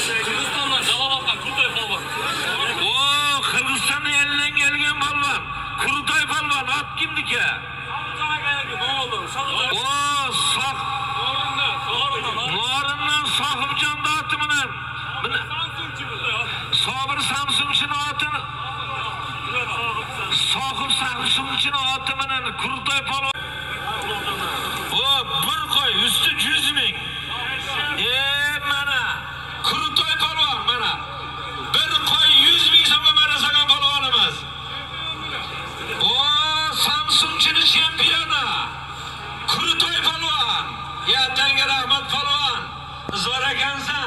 Kırgızistan'dan Jalalat'tan Kurtay Palvan. Oo, Kırgızistan'ın elinden gelgen balvan. Kurutay balvan at kimdiki? Oo, sak. Nuarından Sakıpcan dağıtımının. Sabır Samsun'un atını. Sakıp Samsun'un atımının Kurutay balvan. O bir koy üstü 100 bin. Mana Kurutay balvan mana. Bir koy 100 bin sonra mana sana balvanımız. O Samsun'un şampiyonu. Kurutay balvan. Ya Tenge Rahmat balvan. Zor ekansan.